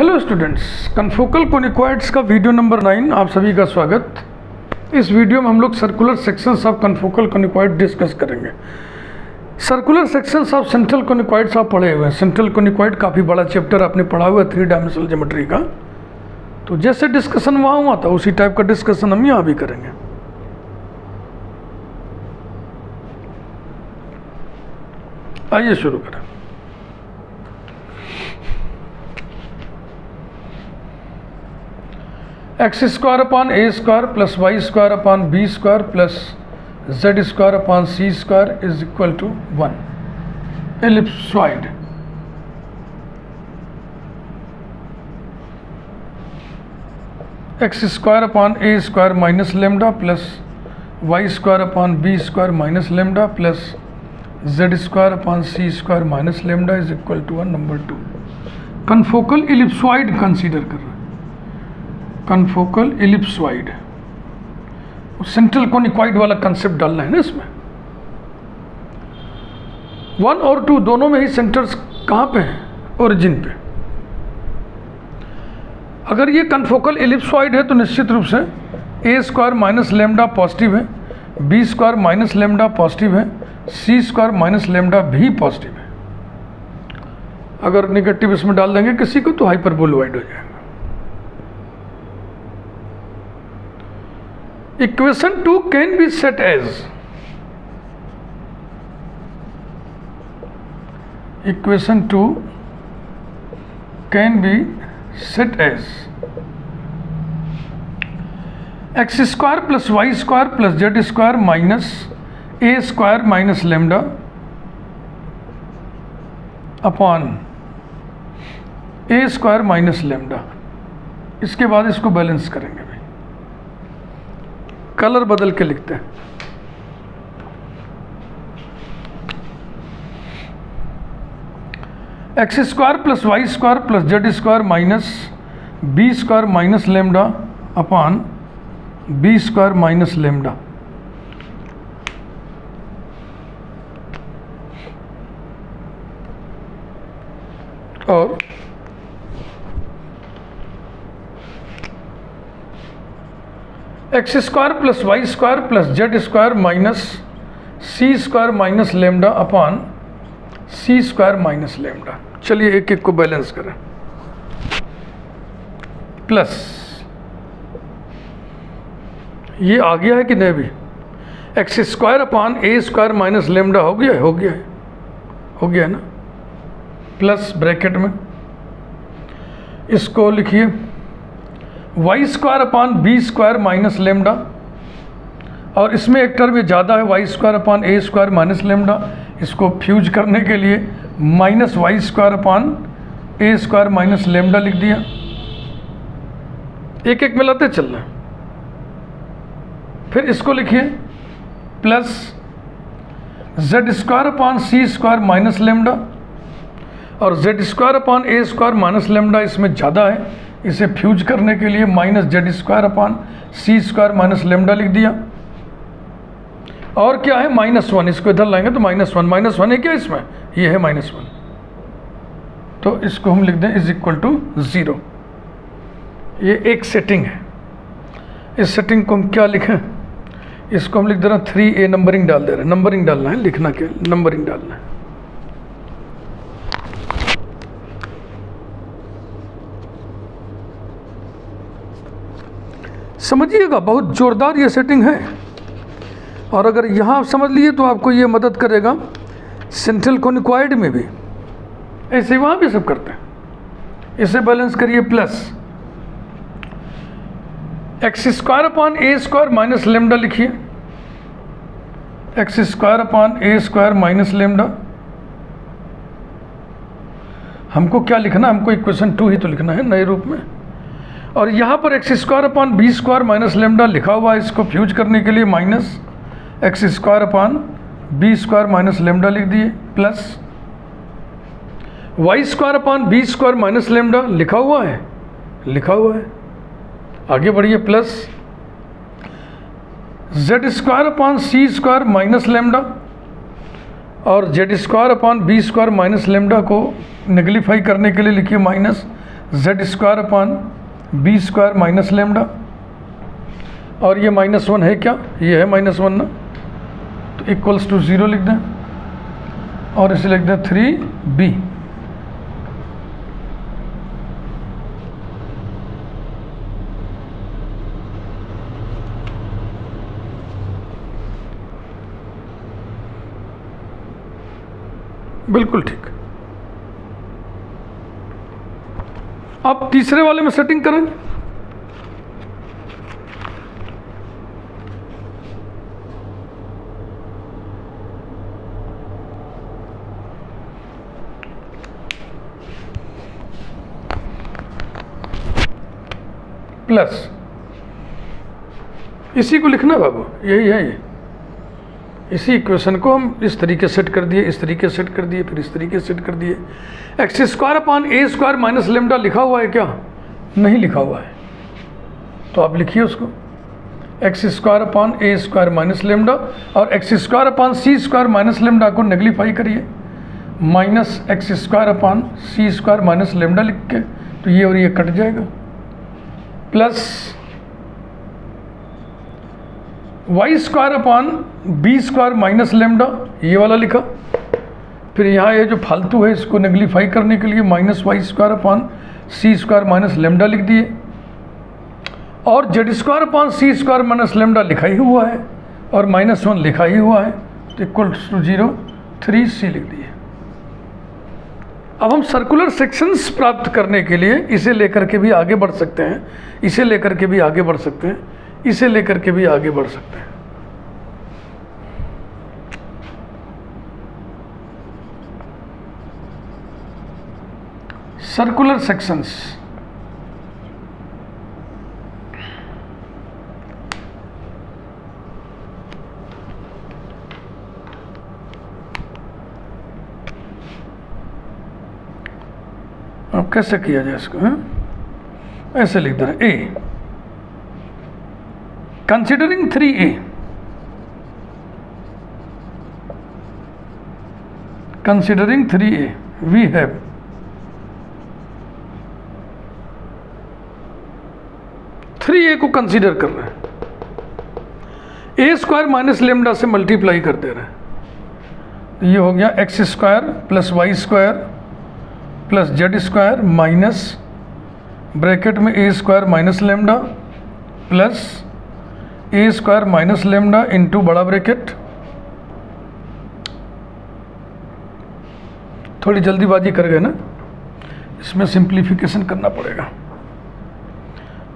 Hello students, confocal कोनिकॉइड्स का video number 9 आप सभी का स्वागत। इस वीडियो में हम लोग circular sections of confocal conicoid discuss करेंगे। Circular sections of central conicoids आप पढ़े हुए हैं। सेंट्रल कोनिकॉइड काफ़ी बड़ा चैप्टर आपने पढ़ा हुआ है 3 डायमेंशनल ज्योमेट्री का। तो जैसे डिस्कशन वहाँ हुआ था उसी टाइप का डिस्कशन हम यहाँ भी करेंगे। आइए शुरू करें। X square upon A square plus Y square upon B square plus Z square upon C square is equal to 1। Ellipsoid. X square upon A square minus lambda plus Y square upon B square minus lambda plus Z square upon C square minus lambda is equal to 1। Number 2 confocal ellipsoid consider कर रहे हैं। Confocal ellipsoid central कोनिकॉइड वाला concept डालना है ना इसमें। 1 और 2 दोनों में ही सेंटर्स कहाँ पे हैं? ओरिजिन पे। अगर ये कन्फोकल एलिप्सॉइड है तो निश्चित रूप से a square minus lambda positive है, b square minus lambda positive है, सी स्क्वायर माइनस लेमडा भी पॉजिटिव है। अगर निगेटिव इसमें डाल देंगे किसी को तो हाइपरबोलॉइड हो जाएगा। Equation 2 can be set as equation 2 can be set as x square plus y square plus z square minus a square minus lambda upon a square minus lambda। इसके बाद इसको बैलेंस करेंगे। कलर बदल के लिखते हैं। X square plus Y square plus Z square minus B square minus lambda upon B square minus lambda और x square plus Y square plus Z square minus सी square minus lambda upon सी square minus lambda. चलिए एक एक को balance करें। Plus ये आ गया है कि नहीं? भी एक्स स्क्वायर अपॉन ए स्क्वायर माइनस लेमडा हो गया है, हो गया है ना। प्लस ब्रैकेट में इसको लिखिए y square upon B square minus lambda, और इसमें एक टर्म ज़्यादा है वाई स्क्वायर अपॉन ए स्क्वायर माइनस लेमडा। इसको फ्यूज करने के लिए माइनस वाई स्क्वायर अपॉन ए स्क्वायर माइनस लेमडा लिख दिया। एक एक मिलाते चलना है। फिर इसको लिखिए प्लस जेड स्क्वायर अपॉन सी स्क्वायर माइनस लेमडा, और जेड स्क्वायर अपॉन ए स्क्वायर माइनस लेमडा इसमें ज़्यादा है, इसे फ्यूज करने के लिए माइनस जेड स्क्वायर अपॉन सी स्क्वायर माइनस लेमडा लिख दिया। और क्या है? -1। इसको इधर लाएंगे तो -1 है क्या इसमें? ये है -1। तो इसको हम लिख दें इज इक्वल टू 0। ये एक सेटिंग है। इस सेटिंग को हम क्या लिखें? इसको हम लिख दे रहे हैं 3A। नंबरिंग डाल दे रहे हैं। नंबरिंग डालना है, लिखना क्या? नंबरिंग डालना है। समझिएगा, बहुत ज़ोरदार ये सेटिंग है। और अगर यहाँ आप समझ लिए तो आपको ये मदद करेगा सेंट्रल कोनिकॉइड में भी। ऐसे वहाँ भी सब करते हैं। इसे बैलेंस करिए। प्लस एक्स स्क्वायर अपॉन ए स्क्वायर माइनस लेमडा लिखिए। एक्स स्क्वायर अपॉन ए स्क्वायर माइनस लेमडा। हमको क्या लिखना? हमको इक्वेशन 2 ही तो लिखना है नए रूप में। और यहाँ पर x square upon B square minus lambda लिखा हुआ है। इसको फ्यूज करने के लिए minus x square upon B square minus lambda लिख दिए। Plus Y square upon B square minus lambda लिखा हुआ है। आगे बढ़िए। प्लस जेड स्क्वायर अपॉन सी स्क्वायर माइनस लेमडा, और z square upon B square minus lambda को नेगलीफाई करने के लिए लिखिए minus Z square upon B square minus lambda, और ये -1 है क्या, ये है -1 ना, तो इक्वल्स टू 0 लिख दें और इसे लिख दें 3b। बिल्कुल ठीक। अब तीसरे वाले में सेटिंग करें। प्लस इसी को लिखना बाबू, यही है ये, इसी इक्वेशन को हम इस तरीके सेट कर दिए, इस तरीके सेट कर दिए, फिर इस तरीके सेट कर दिए। एक्स स्क्वायर अपॉन ए स्क्वायर माइनस लेमडा लिखा हुआ है क्या, नहीं लिखा हुआ है, तो आप लिखिए उसको, एक्स स्क्वायर अपॉन ए स्क्वायर माइनस लेमडा, और एक्स स्क्वायर अपॉन सी स्क्वायर माइनस लेमडा को नेगलीफाई करिए, माइनस एक्स स्क्वायर अपॉन सी स्क्वायर माइनस लेमडा लिख के, तो ये और ये कट जाएगा, plus Y square upon B square minus lambda, ये वाला लिखा। फिर यहाँ ये जो फालतू है इसको नेगलीफाई करने के लिए माइनस वाई स्क्वायर अपॉन सी स्क्वायर माइनस लेमडा लिख दिए, और जेड स्क्वायर अपॉन सी स्क्वायर माइनस लेमडा लिखा ही हुआ है और -1 लिखा ही हुआ है, तो इक्वल्स टू 0 3c लिख दिए। अब हम सर्कुलर सेक्शंस प्राप्त करने के लिए इसे लेकर के भी आगे बढ़ सकते हैं, इसे लेकर के भी आगे बढ़ सकते हैं, इसे लेकर के भी आगे बढ़ सकते हैं। सर्कुलर सेक्शंस, अब कैसे किया जाए इसको, है? ऐसे लिख दे रहे ए, considering 3a, considering 3a we have को कंसीडर कर रहे हैं, ए स्क्वायर माइनस लेमडा से मल्टीप्लाई कर दे रहे हैं, ये हो गया x square plus Y square plus Z square minus bracket में ए स्क्वायर माइनस लेमडा प्लस ए स्क्वायर माइनस लेमडा इंटू बड़ा ब्रैकेट। थोड़ी जल्दीबाजी कर गए ना, इसमें सिंप्लीफिकेशन करना पड़ेगा,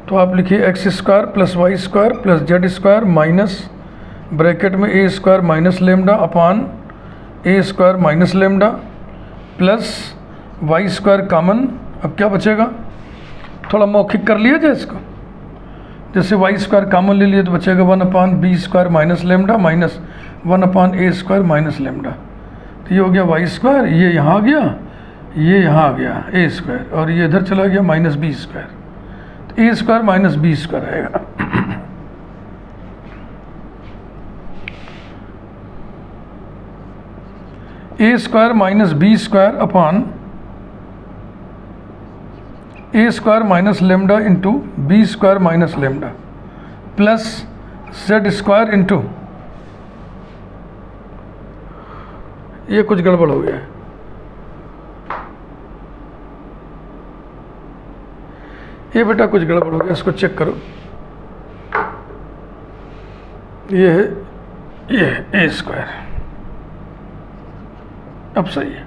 तो आप लिखिए X square plus Y square plus Z square minus bracket में ए स्क्वायर माइनस लेमडा अपॉन ए square minus lambda plus Y square common. अब क्या बचेगा, थोड़ा मौखिक कर लिया जाए इसको, जैसे वाई स्क्वायर कॉमन ले लिए तो बचेगा 1 upon B square minus lambda minus 1 upon ए स्क्वायर माइनस लेमडा। तो ये हो गया वाई स्क्वायर, ये यहाँ आ गया, ये यहाँ आ गया ए स्क्वायर, और ये इधर चला गया माइनस बी स्क्वायर, तो A square minus B square आएगा। ए square minus B square upon ए square minus lambda into B square minus lambda plus Z square into, ये कुछ गड़बड़ हो गया है, ये बेटा कुछ गड़बड़ हो गया, इसको चेक करो, ये है ए स्क्वायर, अब सही है,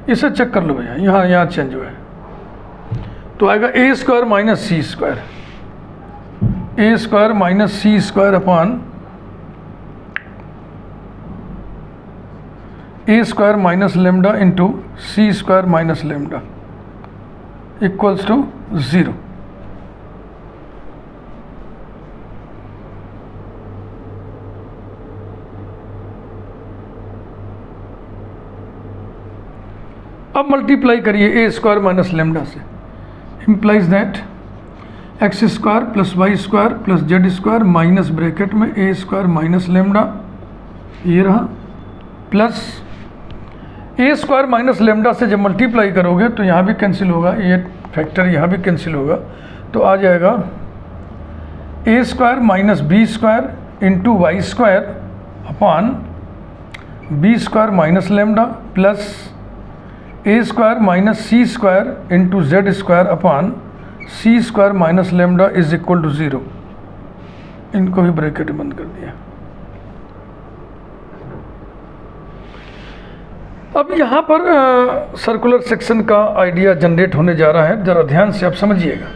इसे चेक कर लो भैया, यहाँ चेंज हुआ है, तो आएगा ए square minus C square, A square minus C square upon A square minus lambda into C square minus lambda equals to 0। अब मल्टीप्लाई करिए ए स्क्वायर माइनस लेमडा से, implies that x square plus Y square plus Z square minus bracket में ए square minus lambda, ये रहा, plus ए square minus lambda से जब multiply करोगे तो यहाँ भी कैंसिल होगा, ये फैक्टर यहाँ भी कैंसिल होगा, तो आ जाएगा A square minus B square into Y square upon B square minus lambda plus A square minus C square into Z square upon C square minus lambda is equal to 0। इनको भी bracket बंद कर दिया। अब यहाँ पर circular section का idea generate होने जा रहा है, जरा ध्यान से आप समझिएगा।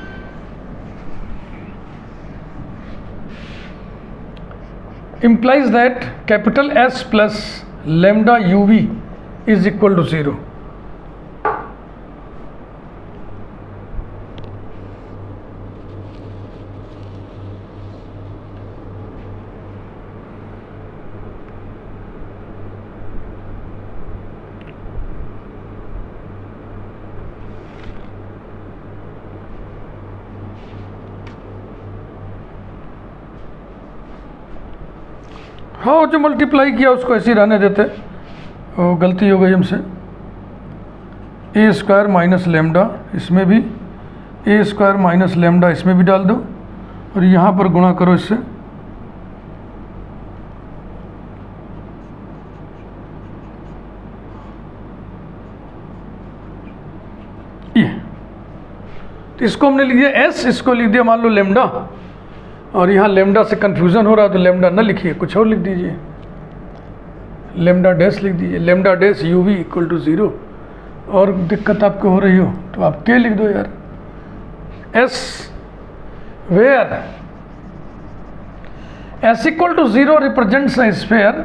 implies that capital S plus lambda uv is equal to 0। हाँ, जो मल्टीप्लाई किया उसको ऐसे ही रहने देते, वो गलती हो गई हमसे। ए स्क्वायर माइनस लेमडा, इसमें भी ए स्क्वायर माइनस लेमडा इसमें भी डाल दो और यहाँ पर गुणा करो इससे। ये तो इसको हमने लिख दिया एस, इसको लिख दिया मान लो लेमडा, और यहाँ लेमडा से कंफ्यूजन हो रहा है तो लेमडा न लिखिए, कुछ और लिख दीजिए, लेमडा डैश लिख दीजिए, lambda dash u v equal to 0। और दिक्कत आपको हो रही हो तो आप के लिख दो यार, s where s equal to 0 represents a sphere,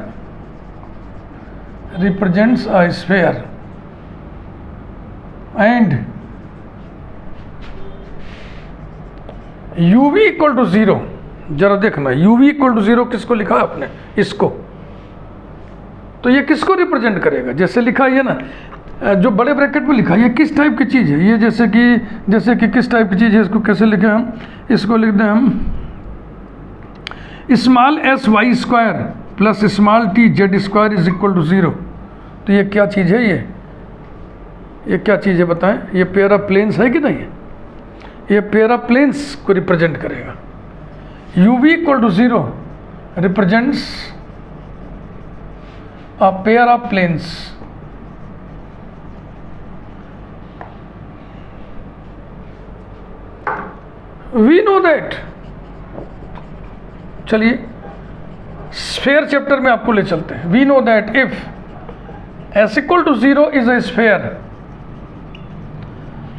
represents a sphere and u v equal to 0। जरा देखना u v इक्वल टू 0 किसको लिखा है आपने, इसको, तो ये किसको रिप्रेजेंट करेगा, जैसे लिखा है ना, जो बड़े ब्रैकेट में लिखा है, ये किस टाइप की चीज़ है, ये जैसे कि किस टाइप की चीज़ है, इसको कैसे लिखें हम, इसको लिख दें हम small s y square plus small t z square is equal to 0। तो ये क्या चीज़ है, ये क्या चीज़ है बताएं, ये पेयर ऑफ प्लेन्स है कि नहीं है, ये पेयर ऑफ प्लेन्स को रिप्रेजेंट करेगा। u v equal to 0 represents a pair of planes. We know that, चलिए स्फीयर चैप्टर में आपको ले चलते हैं। We know that if s equal to 0 is a sphere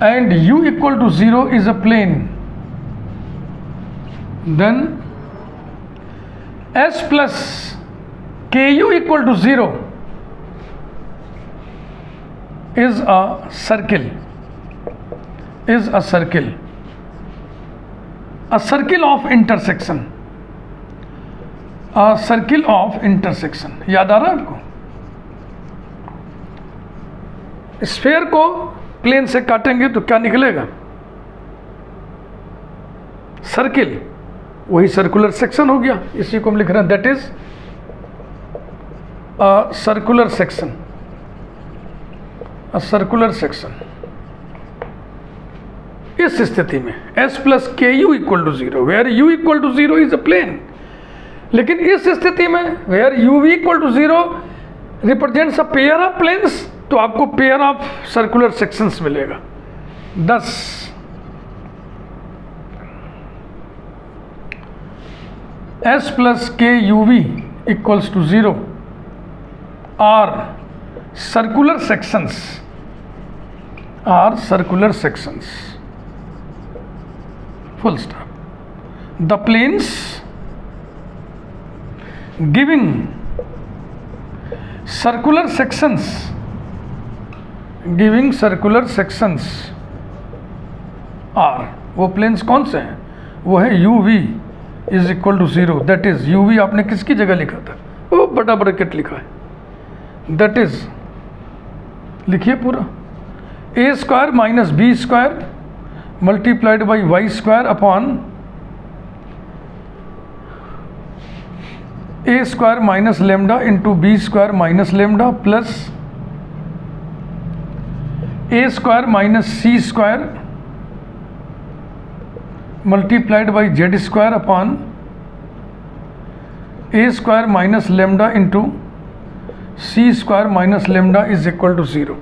and u equal to 0 is a plane, then s plus ku equal to 0 is a circle, is a circle, a circle of intersection, a circle of intersection। याद आ रहा है आपको, sphere को plane से काटेंगे तो क्या निकलेगा, सर्किल, वही सर्कुलर सेक्शन हो गया, इसी को हम लिख रहे हैं, that is a circular section, a circular section. इस स्थिति में s plus k u equal to 0, where u equal to 0 is a plane. लेकिन इस स्थिति में where u v equal to 0 represents a pair of planes, तो आपको pair of circular sections मिलेगा। 10 s plus k u v equals to 0 are circular sections, are circular sections, full stop. The planes giving circular sections, giving circular sections are, वो planes कौन से हैं, वो है u v is equal to 0, that is u v आपने किसकी जगह लिखा था, वो बड़ा ब्रैकेट लिखा है, दैट इज लिखिए पूरा a square minus B square multiplied by y square upon a square minus lambda into B square minus lambda plus A square minus C square multiplied by z square upon A square minus lambda into C square minus lambda is equal to 0।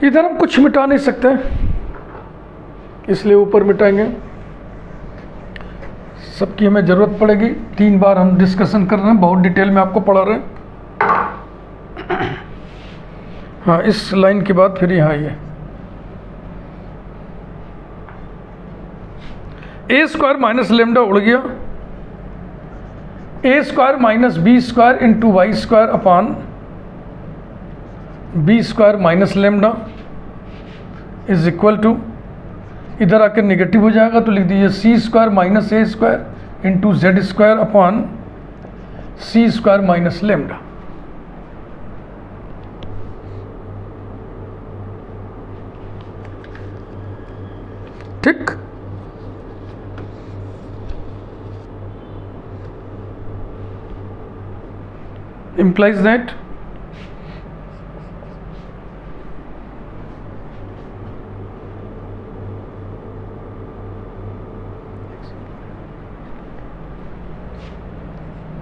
इधर हम कुछ मिटा नहीं सकते, इसलिए ऊपर मिटाएंगे। सबकी हमें ज़रूरत पड़ेगी। 3 बार हम डिस्कशन कर रहे हैं, बहुत डिटेल में आपको पढ़ा रहे हैं। हाँ, इस लाइन के बाद फिर यहाँ ये ए स्क्वायर माइनस लेमडा उड़ गया, a square minus B square into Y square upon B square minus lambda is equal to, इधर आकर नेगेटिव हो जाएगा तो लिख दीजिए सी स्क्वायर माइनस ए square into Z square upon सी स्क्वायर माइनस लेमडा। ठीक, implies that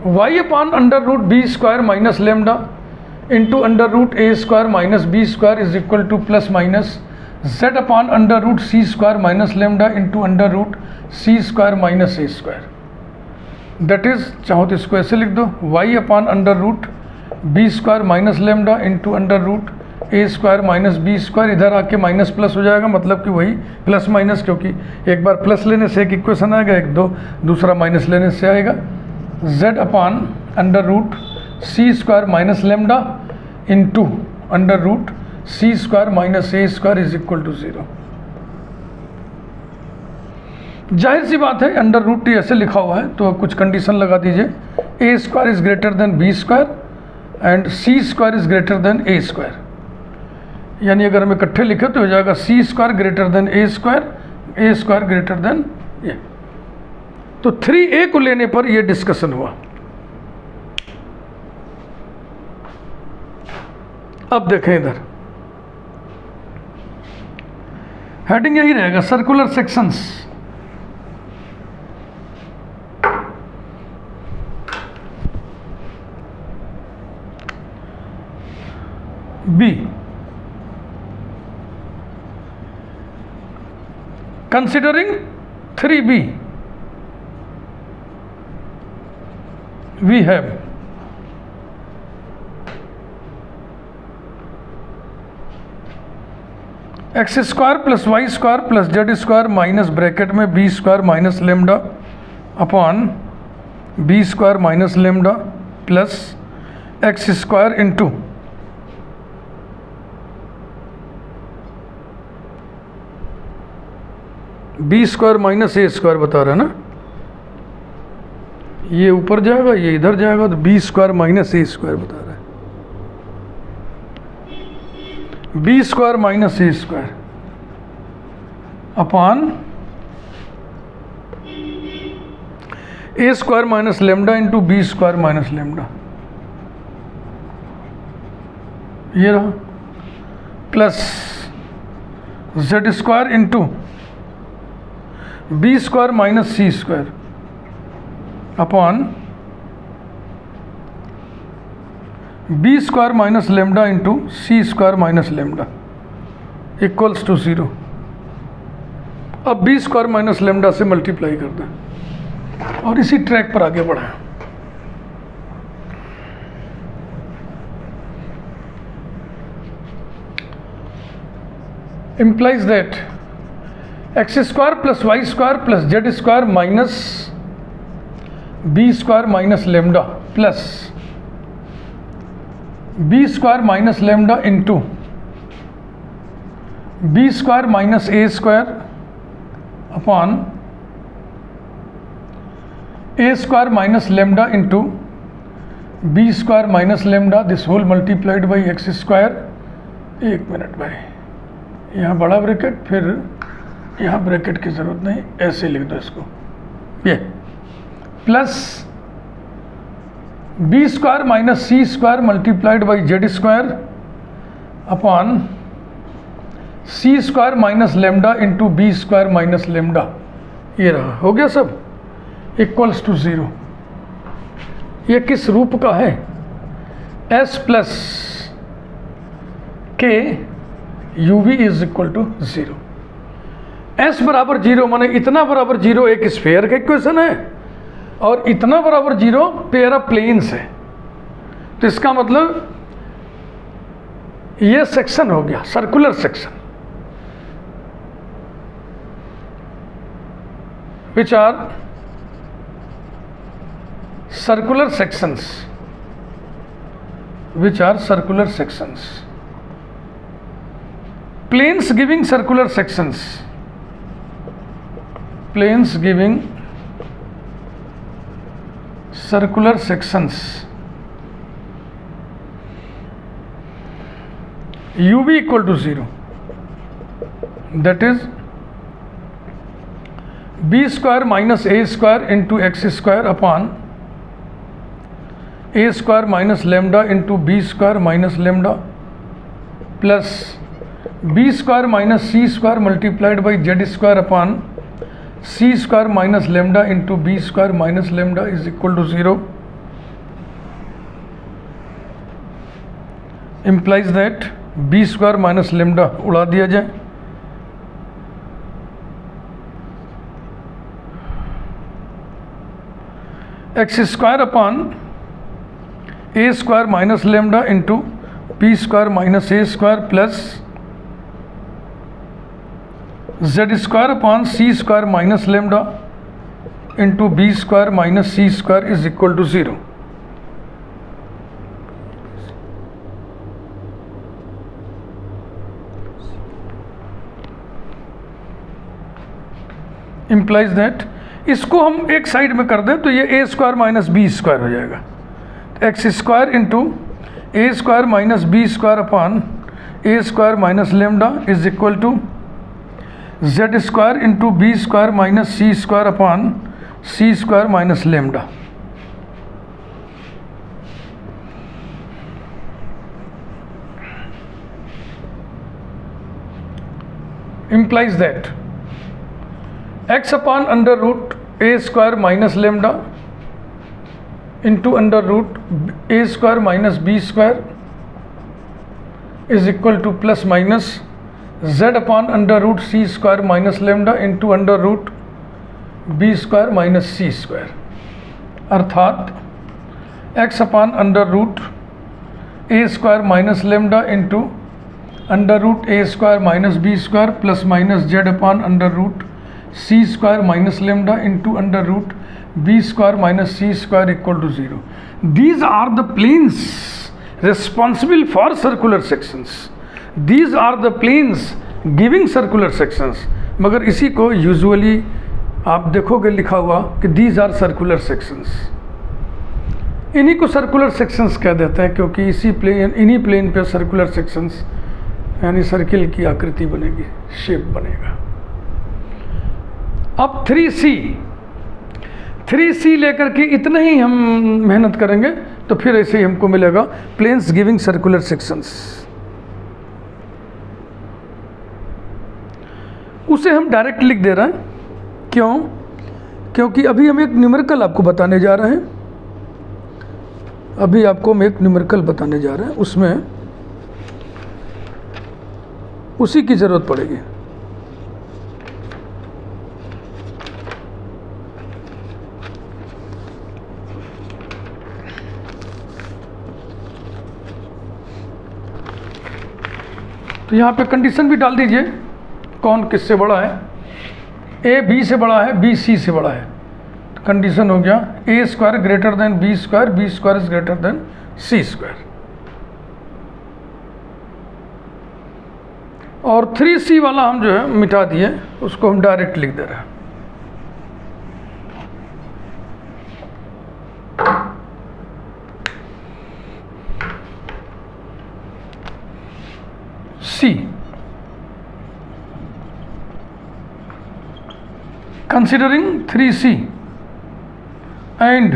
y upon under root b square minus lambda into under root a square minus b square is equal to plus minus z upon under root c square minus lambda into under root c square minus a square। That is, चाहो तो इसको ऐसे लिख दो, y upon under root b square minus lambda into under root a square minus B square, इधर आके minus plus हो जाएगा, मतलब कि वही प्लस माइनस, क्योंकि एक बार प्लस लेने से एक इक्वेशन आएगा, एक दो दूसरा माइनस लेने से आएगा। z upon under root c square minus lambda into under root c square minus A square is equal to 0। जाहिर सी बात है, अंडर रूट टी ऐसे लिखा हुआ है तो कुछ कंडीशन लगा दीजिए, a square is greater than b square and c square is greater than a square. यानी अगर हम इकट्ठे लिखे तो हो जाएगा सी square greater than a square greater than a. तो 3a को लेने पर यह डिस्कशन हुआ। अब देखें इधर हेडिंग यही रहेगा, circular sections. B, considering 3b we have x square plus Y square plus Z square minus bracket में B square minus lambda upon B square minus lambda plus x square into B square minus ए square बता रहा है ना, ये ऊपर जाएगा ये इधर जाएगा, तो बी स्क्वायर माइनस ए स्क्वायर बता रहा है। बी स्क्वायर माइनस ए स्क्वायर अपॉन ए square minus lambda into B square minus lambda, ये रहा, plus Z square into B square minus C square upon B square minus lambda into C square minus lambda equals to 0। अब b square minus lambda से multiply कर दें और इसी track पर आगे बढ़ाएं। implies that x square plus Y square plus Z square minus B square minus lambda plus b square minus lambda into B square minus A square upon A square minus lambda into B square minus lambda this whole multiplied by x square. 1 minute भाई, यहाँ बड़ा bracket फिर यहाँ bracket की ज़रूरत नहीं, ऐसे लिख दो इसको, ये plus b square minus C square multiplied by z square upon C square minus lambda into B square minus lambda, ये रहा, हो गया सब, इक्वल्स टू 0। ये किस रूप का है? s plus k u v is equal to 0। s बराबर 0 माने इतना बराबर 0 एक स्फीयर का इक्वेशन है और इतना बराबर 0 पेयर ऑफ प्लेन्स है। तो इसका मतलब ये सेक्शन हो गया circular section, which are circular sections, which are circular sections, planes giving circular sections, planes giving circular sections, uv equal to 0, that is b square minus a square into x square upon a square minus lambda into b square minus lambda plus b square minus c square multiplied by z square upon c square minus lambda into b square minus lambda is equal to 0, implies that b square minus lambda उड़ा दिया जाए, x square upon a square minus lambda into b square minus a square plus z square upon c square minus lambda into b square minus c square is equal to 0. Implies that इसको हम एक side में कर दें तो ये a square minus B square हो जाएगा, x square into a square minus B square upon A square minus lambda is equal to z square into B square minus C square upon C square minus lambda. implies that x upon under root a square minus lambda into under root a square minus b square is equal to plus minus z upon under root c square minus lambda into under root b square minus c square, अर्थात x upon under root a square minus lambda into under root a square minus b square plus minus z upon under root c square minus lambda into under root b square minus c square equal to 0. These are the planes responsible for circular sections. These are the planes giving circular sections. मगर इसी को usually आप देखोगे लिखा हुआ कि these are circular sections. इन्हीं को सर्कुलर सेक्शंस कह देते हैं क्योंकि इसी प्लेन इन्हीं प्लेन पे सर्कुलर सेक्शंस यानी सर्किल की आकृति बनेगी, शेप बनेगा। अब 3C लेकर के इतना ही हम मेहनत करेंगे तो फिर ऐसे ही हमको मिलेगा प्लेन्स गिविंग सर्कुलर सेक्शंस। उसे हम डायरेक्ट लिख दे रहे हैं, क्यों? क्योंकि अभी हम एक न्यूमेरिकल आपको बताने जा रहे हैं। अभी आपको हम एक न्यूमेरिकल बताने जा रहे हैं, उसमें उसी की ज़रूरत पड़ेगी। तो यहाँ पे कंडीशन भी डाल दीजिए कौन किससे बड़ा है। ए बी से बड़ा है, बी सी से बड़ा है। तो कंडीशन हो गया a square greater than b square, B square is greater than c square. और 3C वाला हम जो है मिटा दिए, उसको हम डायरेक्ट लिख दे रहे हैं। C considering 3C and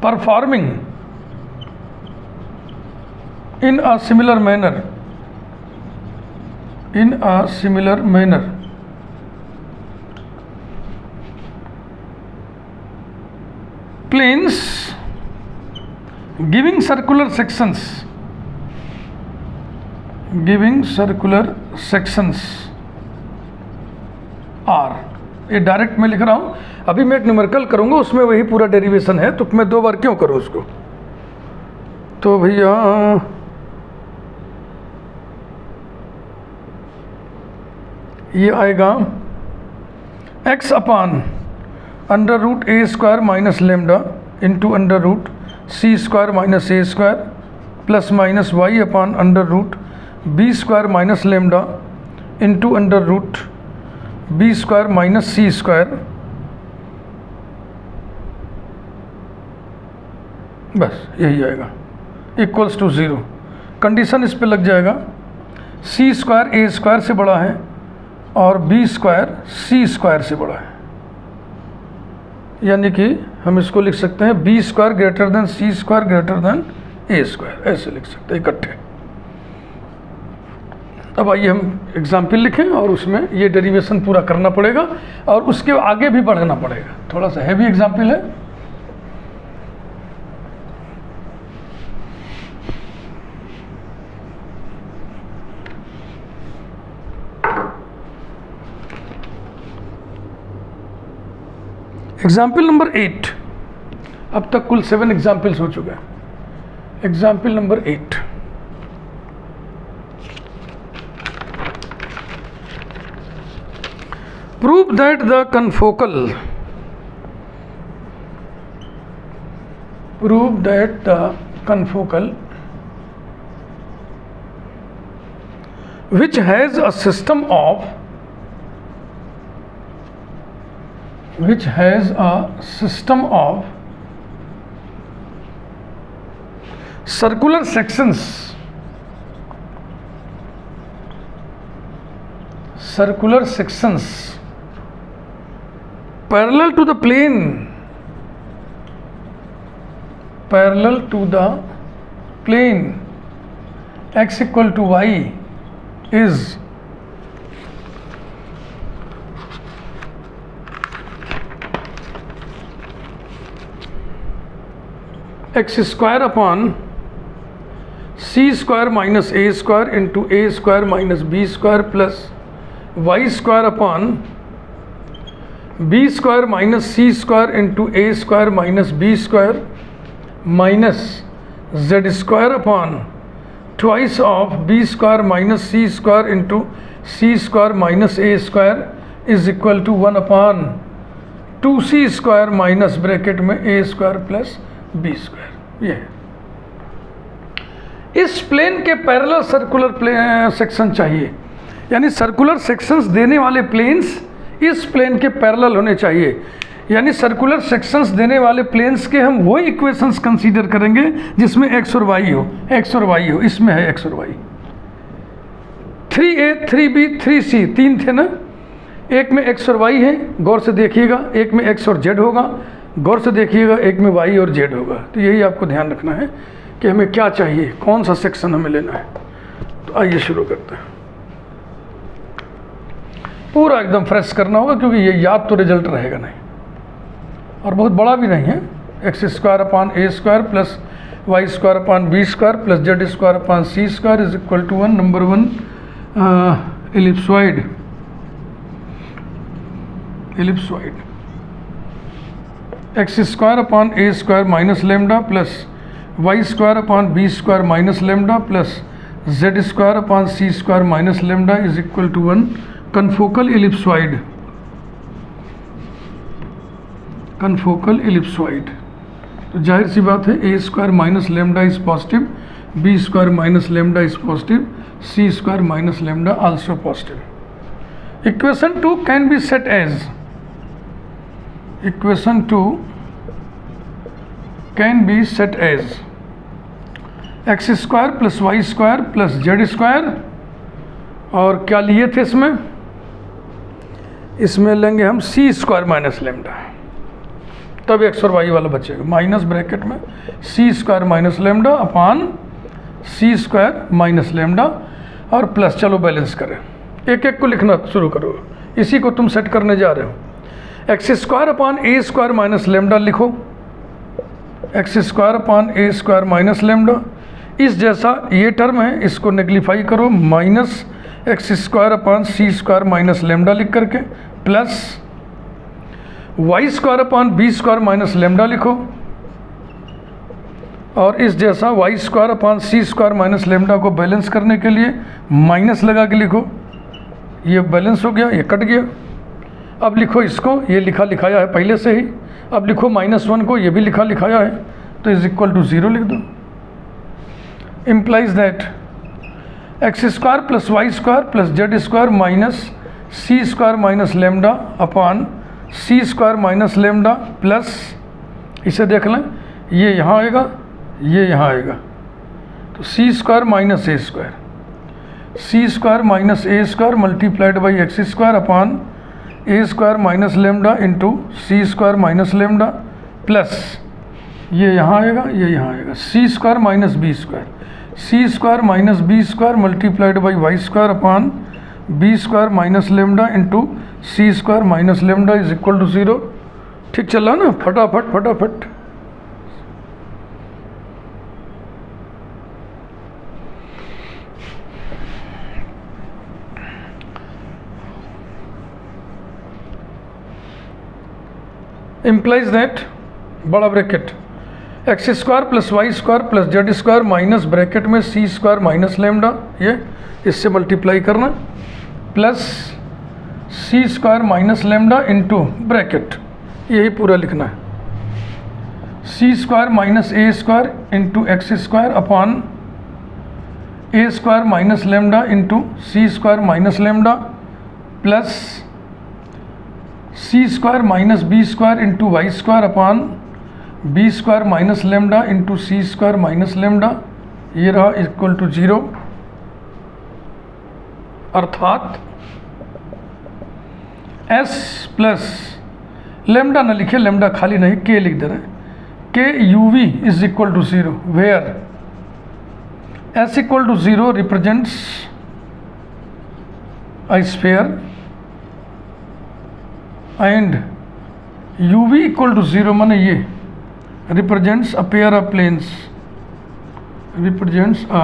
performing in a similar manner planes giving circular sections are, ये डायरेक्ट मैं लिख रहा हूँ, अभी मैं एक न्यूमेरिकल करूँगा उसमें वही पूरा डेरिवेशन है, तो मैं 2 बार क्यों करूँ उसको। तो भैया ये आएगा x upon under root a square minus lambda into under root c square minus A square plus minus y upon under root b square minus lambda into under root b square minus C square, बस यही आएगा, equals to 0। Condition इस पे लग जाएगा, सी square ए square से बड़ा है और बी स्क्वायर सी स्क्वायर से बड़ा है, यानी कि हम इसको लिख सकते हैं B square greater than c square greater than a square, ऐसे लिख सकते हैं इकट्ठे। अब आइए हम एग्जाम्पल लिखें और उसमें ये डेरिवेशन पूरा करना पड़ेगा और उसके आगे भी बढ़ना पड़ेगा, थोड़ा सा हैवी एग्जाम्पल है। एग्जाम्पल नंबर 8, अब तक कुल 7 एग्जाम्पल्स हो चुके हैं। Example number 8, prove that the confocal which has a system of circular sections parallel to the plane x equal to y is x square upon c square minus a square into a square minus b square plus y square upon b square minus c square into a square minus b square minus z square upon twice of b square minus c square into c square minus a square is equal to 1 upon 2c square minus bracket में a square plus b square। ये इस plane के parallel circular section चाहिए, यानी circular sections देने वाले planes इस plane के पैरेलल होने चाहिए, यानी सर्कुलर सेक्शंस देने वाले प्लेन्स के हम वो इक्वेशंस कंसीडर करेंगे जिसमें x और y हो, इसमें है x और y। 3a 3b 3c 3 थे ना, एक में x और y है, गौर से देखिएगा, एक में x और z होगा, गौर से देखिएगा, एक में y और z होगा। तो यही आपको ध्यान रखना है कि हमें क्या चाहिए, कौन सा सेक्शन हमें लेना है। तो आइए शुरू करते हैं। पूरा एकदम फ्रेश करना होगा क्योंकि ये याद तो रिजल्ट रहेगा नहीं, और बहुत बड़ा भी नहीं है। X square upon a square plus Y square upon b square plus Z square upon c square is equal to 1। Number 1 ellipsoid x square upon A square minus lambda plus Y square upon B square minus lambda plus Z square upon C square minus lambda is equal to 1। Confocal ellipsoid, तो जाहिर सी बात है a square minus lambda is positive, b square minus lambda is positive, c square minus lambda also positive. Equation 2 can be set as x square plus Y square plus Z square, और क्या लिए थे इसमें लेंगे हम c square minus lambda, तब x और y वाला बचेगा, माइनस ब्रैकेट में c square minus lambda upon c square minus lambda और प्लस। चलो बैलेंस करें, एक एक को लिखना शुरू करो, इसी को तुम सेट करने जा रहे हो। X square upon a square minus lambda लिखो, x square upon a square minus lambda, इस जैसा ये टर्म है इसको नेगलीफाई करो, minus x square upon c square minus lambda लिख करके, plus Y square upon b square minus lambda लिखो, और इस जैसा y square upon c square minus lambda को बैलेंस करने के लिए माइनस लगा के लिखो, ये बैलेंस हो गया, ये कट गया। अब लिखो इसको, ये लिखा लिखाया है पहले से ही, अब लिखो -1 को, ये भी लिखा लिखाया है, तो इज इक्वल टू 0 लिख दो। Implies that x square plus Y square plus Z square minus C square minus lambda upon c square minus lambda plus, इसे देख लें, ये यहाँ आएगा, ये यहाँ आएगा, तो c square minus A square, C square minus A square multiplied by x square upon a square minus lambda into C square minus lambda plus, ये यहाँ आएगा, ये यहाँ आएगा, c square minus B square, C square minus B square multiplied by y square upon b square minus lambda into C square minus lambda is equal to 0। ठीक चल रहा ना, फटाफट फटाफट। implies that बड़ा bracket x square plus Y square plus Z square minus bracket में c square minus lambda, ये इससे मल्टीप्लाई करना, प्लस सी square minus lambda into bracket, यही पूरा लिखना है, सी स्क्वायर माइनस ए square into x square upon ए square minus lambda into सी square minus lambda plus सी square minus B square into Y square upon B square minus lambda into सी square minus lambda, ये रहा equal to 0। अर्थात S plus lambda न लिखे, lambda खाली नहीं, के लिख दे रहे हैं, k u v is equal to 0 where s equal to 0 represents a sphere and uv equal to 0 माने ये represents a pair of planes, represents a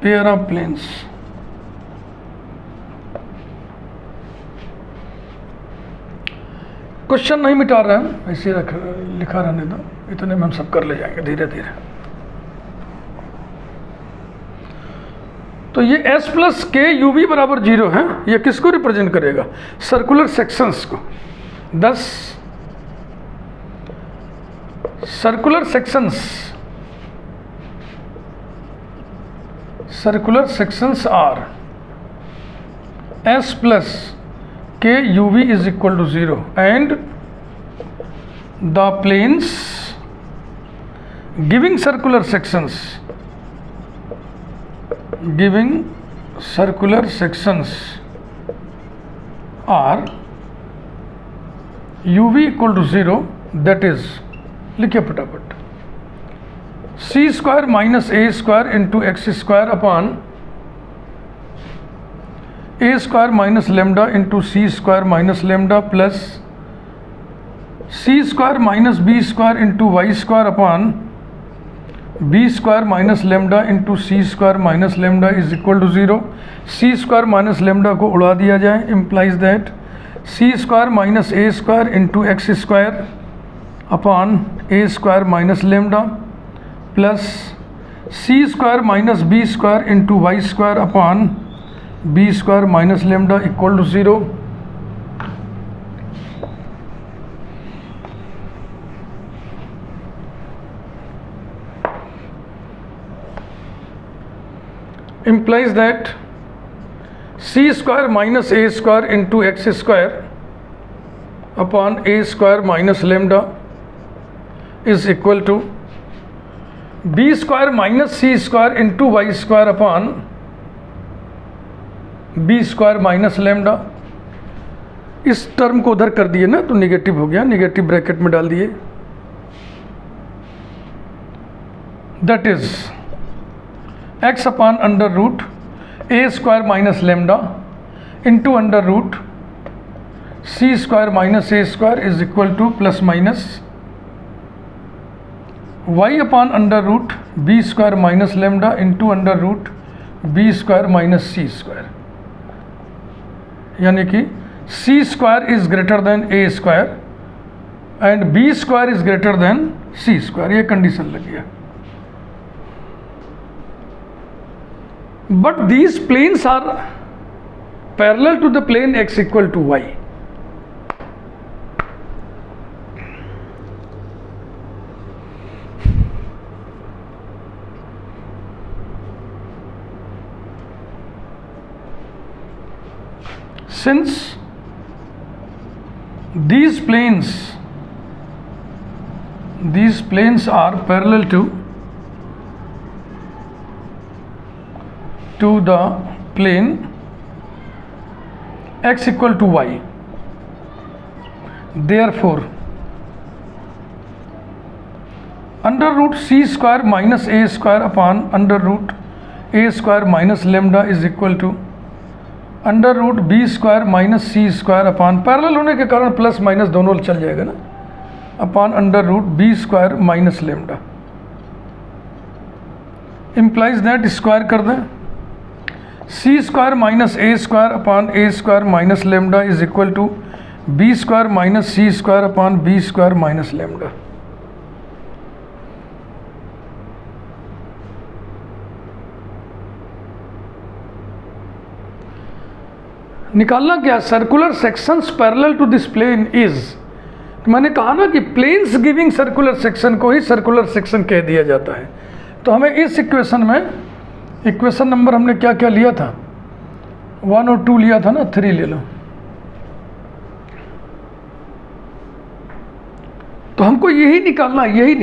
pair of planes। Question नहीं मिटा रहे हैं, ऐसे लिखा रहने दो, इतने में हम सब कर ले जाएंगे धीरे धीरे। तो ये S plus k u we बराबर 0 है, ये किसको रिप्रेजेंट करेगा? सर्कुलर सेक्शंस को। 10 circular sections are S plus k u v is equal to 0 and the planes giving circular sections are uv equal to 0, that is लिखिए फटाफट c square minus A square into x square upon A square minus lambda into C square minus lambda plus C square minus B square into Y square upon B square minus lambda into C square minus lambda is equal to 0। C square minus lambda को उड़ा दिया जाए, implies that c square minus A square into x square upon A square minus lambda plus C square minus B square into Y square upon B square minus lambda equal to 0। implies that c square minus a square into x square upon a square minus lambda is equal to b square minus C square into Y square upon B square minus lambda. इस term को उधर कर दिए ना तो negative हो गया, negative bracket में डाल दिए। That is x upon under root a square minus lambda into under root c square minus A square is equal to plus minus y upon under root b square minus lambda into under root b square minus C square, यानी कि c square is greater than a square and b square is greater than c square. ये condition लग गया। But these planes are parallel to the plane x equal to y. Since these planes are parallel to the plane x equal to y, therefore under root c square minus a square upon under root a square minus lambda is equal to under root b square minus C square upon, parallel होने के कारण plus minus दोनों चल जाएगा ना, upon under root b square minus lambda. Implies that square कर दें, c square minus A square upon A square minus lambda is equal to b square minus C square upon B square minus lambda. निकालना क्या, circular sections parallel to this plane is, मैंने कहा ना कि planes giving circular section को ही circular section कह दिया जाता है। तो हमें इस इक्वेशन में, इक्वेशन नंबर हमने क्या क्या लिया था, 1 और 2 लिया था ना, 3 ले लो। तो हमको यही निकालना, यही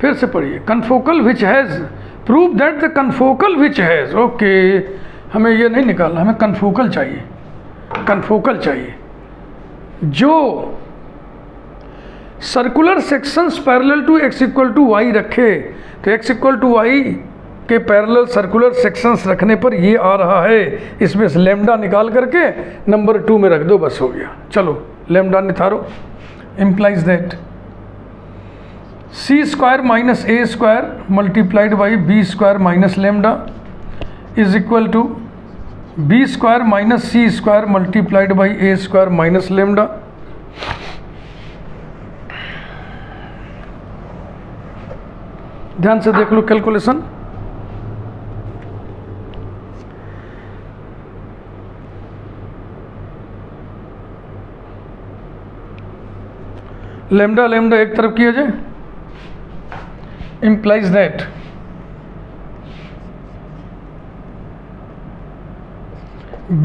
फिर से पढ़िए, confocal which has prove that the confocal which has, okay, हमें ये नहीं निकालना, हमें कन्फोकल चाहिए, कन्फोकल चाहिए जो circular sections parallel to x equal to y रखे। तो एक्स इक्वल टू वाई के पैरेलल सर्कुलर सेक्शंस रखने पर ये आ रहा है, इसमें से लेमडा निकाल करके नंबर 2 में रख दो, बस हो गया। चलो लेमडा निकालो, implies that c square minus A square multiplied by b square minus lambda is equal to b square minus C square multiplied by a square minus lambda. ध्यान से देख लो कैलकुलेशन, लेमडा लेमडा एक तरफ किया जाए, implies that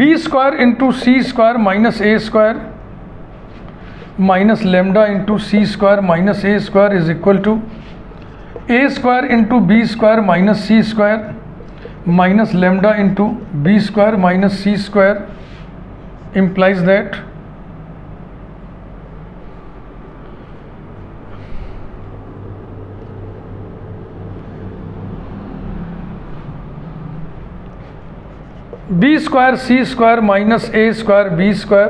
b square into c square minus a square minus lambda into c square minus a square is equal to a square into b square minus c square minus lambda into b square minus c square implies that B square C square minus A square B square,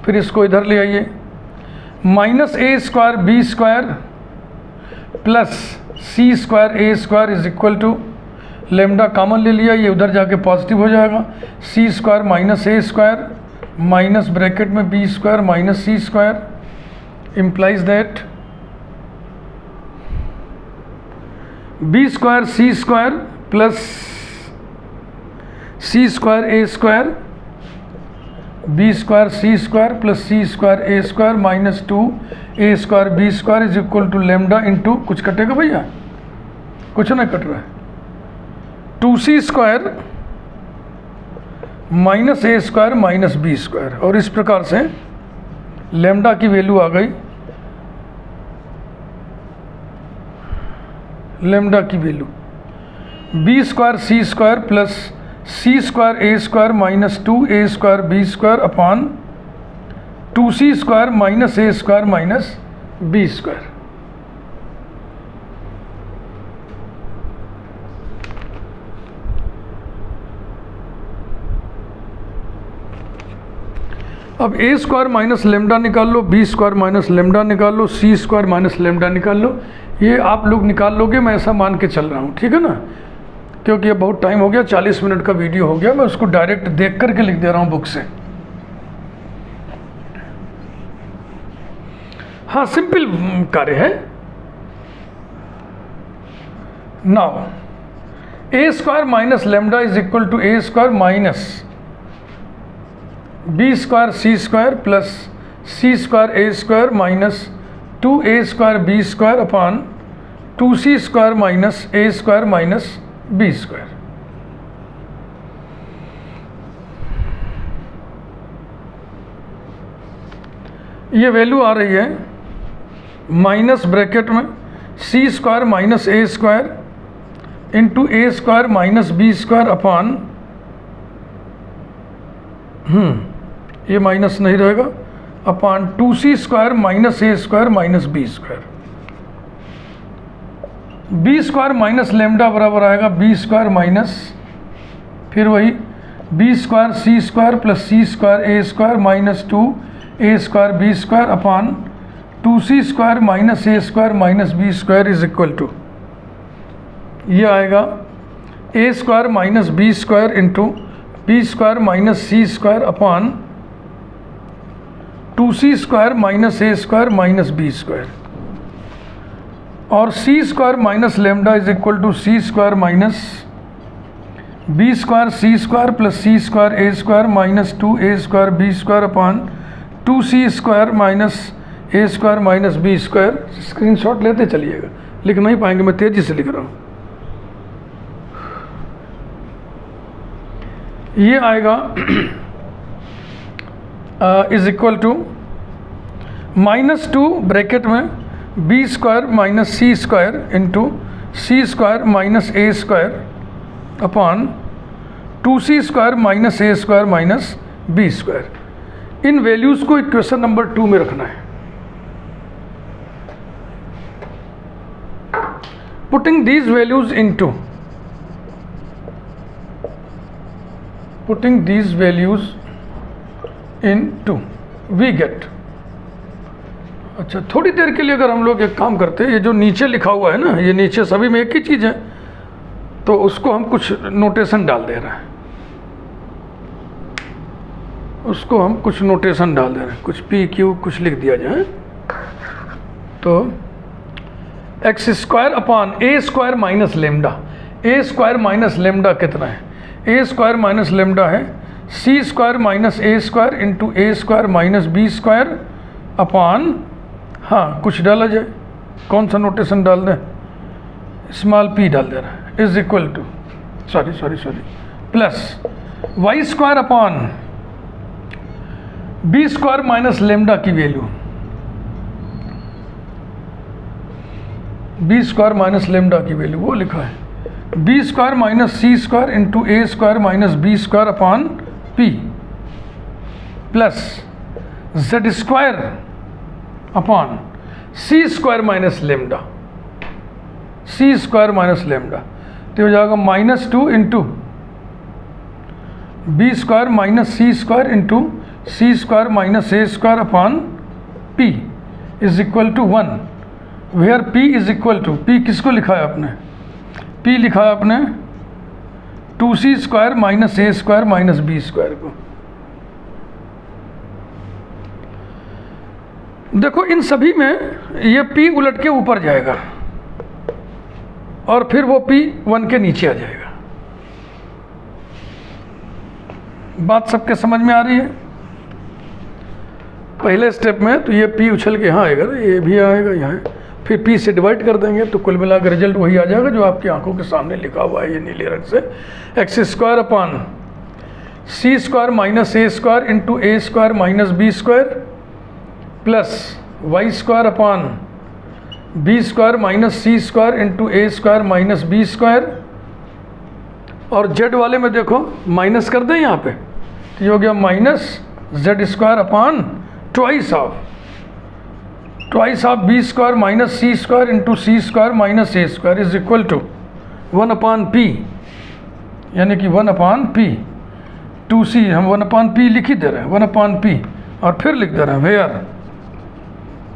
फिर इसको इधर ले आइए, minus A square B square plus C square A square is equal to, lambda common ले लिया, ये उधर जाके पॉजिटिव हो जाएगा, सी स्क्वायर माइनस ए स्क्वायर माइनस ब्रैकेट में B square minus C square implies that B square C square plus C square A square B square C square plus C square A square minus 2 A square B square is equal to lambda into, कुछ कटेगा भैया, कुछ नहीं कट रहा है, 2c square minus ए square minus B square. और इस प्रकार से लेमडा की वैल्यू आ गई लेमडा की वैल्यू बी स्क्वायर सी स्क्वायर प्लस सी स्क्वायर ए square minus 2a square B square upon 2c square minus ए स्क्वायर माइनस बी स्क्वायर। अब ए स्क्वायर माइनस लेमडा निकाल लो, बी स्क्वायर माइनस लेमडा निकाल लो, c square minus lambda निकाल लो। ये आप लोग निकाल लोगे, मैं ऐसा मान के चल रहा हूँ, ठीक है ना, क्योंकि अब बहुत टाइम हो गया, 40 मिनट का वीडियो हो गया, मैं उसको डायरेक्ट देख करके लिख दे रहा हूँ बुक से। हाँ, सिंपल कार्य है। Now a square minus lambda is equal to a square minus B square C square plus C square A square minus 2a square B square upon 2c square minus A square minus B square. ये value आ रही है minus bracket में c square minus A square into a square minus B square upon ये minus नहीं रहेगा, upon 2c square minus ए square minus B square. B square minus lambda बराबर आएगा बी स्क्वायर माइनस फिर वही b square C square plus C square A square minus 2a square B square upon 2c square minus A square minus B square is equal to, ये आएगा ए square minus B square into B square minus सी square upon 2c square minus ए square minus B square, और c square minus lambda is equal to c square minus B square C square plus C square A square minus 2a square B square upon 2c square minus A square minus B square. Screenshot लेते चलिएगा, लिख नहीं पाएंगे, मैं तेजी से लिख रहा हूँ। ये आएगा इज इक्वल टू -2 ब्रैकेट में बी स्क्वायर माइनस सी स्क्वायर इंटू सी स्क्वायर माइनस ए square upon 2c square minus ए स्क्वायर माइनस बी स्क्वायर। इन वैल्यूज़ को इक्वेशन नंबर 2 में रखना है। Putting these values into putting these values into we get। अच्छा, थोड़ी देर के लिए अगर हम लोग एक काम करते हैं, ये जो नीचे लिखा हुआ है ना, ये नीचे सभी में एक ही चीज़ है, तो उसको हम कुछ नोटेशन डाल दे रहे हैं, उसको हम कुछ नोटेशन डाल दे रहे हैं, कुछ पी क्यू कुछ लिख दिया जाए। तो x square upon A square minus lambda, a square minus lambda कितना है? ए स्क्वायर माइनस लेमडा है c square minus A square into a square minus B square upon, हाँ कुछ डाला जाए, कौन सा नोटेशन डाल दें? स्मॉल पी डाल दे रहा है, is equal to sorry plus Y square upon B square minus lambda की value, b square minus lambda की वैल्यू वो लिखा है b square minus C square into a square minus B square upon p plus Z square upon C square minus lambda, c square minus lambda, तो हो जाएगा -2 into B square minus C square into C square minus A square upon P is equal to 1, where P is equal to, P किसको लिखा है आपने? P लिखा है आपने 2c स्क्वायर माइनस ए स्क्वायर माइनस बी स्क्वायर को। देखो इन सभी में ये p उलट के ऊपर जाएगा और फिर वो p 1 के नीचे आ जाएगा। बात सबके समझ में आ रही है? पहले स्टेप में तो ये p उछल के यहाँ आएगा ना, ये भी आएगा यहाँ, फिर p से डिवाइड कर देंगे तो कुल मिलाकर रिजल्ट वही आ जाएगा जो आपकी आंखों के सामने लिखा हुआ है ये नीले रंग से, x square upon C square minus A square into a square minus B square plus Y square upon B square minus C square into a square minus B square, और जेड वाले में देखो माइनस कर दें यहाँ पे, तो ये हो गया minus Z square upon twice of B square minus C square into C square minus A square is equal to 1/p, यानी कि 1/p 2c, हम 1/p लिख ही दे रहे हैं, 1/p, और फिर लिख दे रहे हैं where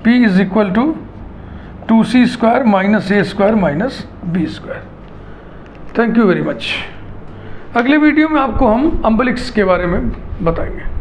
p is equal to 2c square minus A square minus B square. Thank you very much. अगले वीडियो में आपको हम अम्बलिक्स के बारे में बताएंगे।